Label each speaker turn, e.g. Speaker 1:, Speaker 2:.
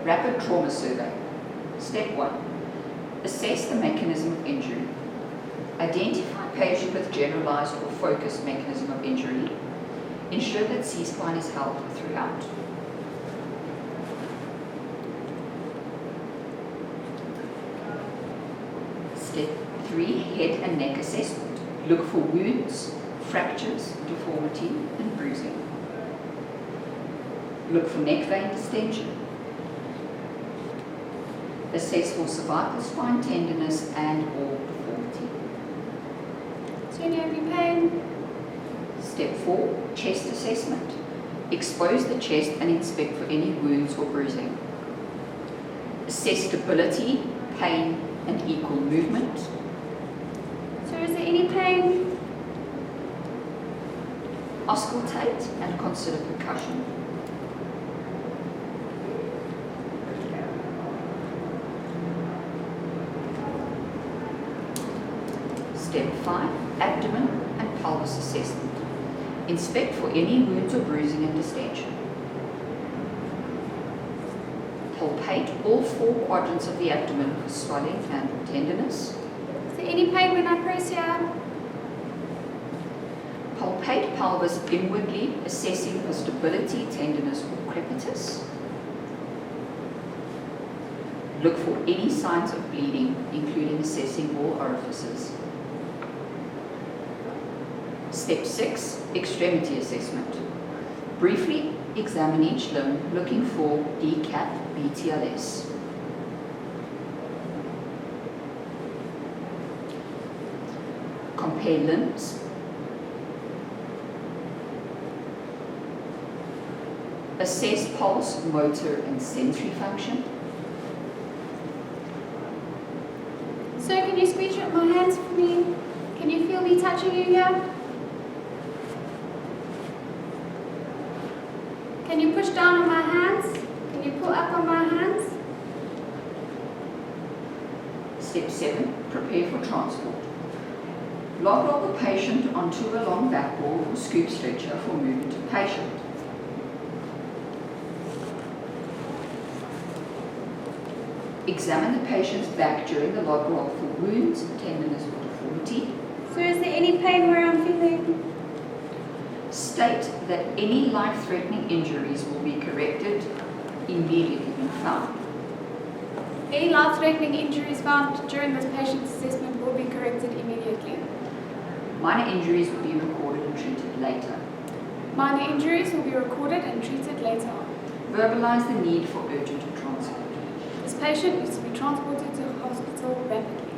Speaker 1: Rapid trauma survey. Step 1. Assess the mechanism of injury. Identify patient with generalized or focused mechanism of injury. Ensure that C-spine is held throughout. Step 3. Head and neck assessment. Look for wounds, fractures, deformity, and bruising. Look for neck vein distension. Assess for cervical spine tenderness and or deformity.
Speaker 2: So do you have any pain?
Speaker 1: Step 4. Chest assessment. Expose the chest and inspect for any wounds or bruising. Assess stability, pain, and equal movement.
Speaker 2: So is there any pain?
Speaker 1: Auscultate and consider percussion. Step 5. Abdomen and pelvis assessment. Inspect for any wounds or bruising and distension. Palpate all 4 quadrants of the abdomen for swelling and tenderness.
Speaker 2: Is there any pain when I press here?
Speaker 1: Palpate pelvis inwardly, assessing for stability, tenderness, or crepitus. Look for any signs of bleeding, including assessing all orifices. Step 6. Extremity assessment. Briefly examine each limb, looking for DCAP BTLS. Compare limbs. Assess pulse, motor, and sensory function.
Speaker 2: So can you squeeze out my hands for me? Can you feel me touching you here? Can you push down on my hands? Can you pull up on my hands?
Speaker 1: Step 7. Prepare for transport. Log roll the patient onto a long backboard or scoop stretcher for movement of patient. Examine the patient's back during the log roll for wounds, tenderness, or deformity.
Speaker 2: So is there any pain where I'm feeling?
Speaker 1: State that any life-threatening injuries will be corrected immediately when found.
Speaker 2: Any life-threatening injuries found during this patient's assessment will be corrected immediately.
Speaker 1: Minor injuries will be recorded and treated later.
Speaker 2: Minor injuries will be recorded and treated later.
Speaker 1: Verbalize the need for urgent transport.
Speaker 2: This patient needs to be transported to hospital rapidly.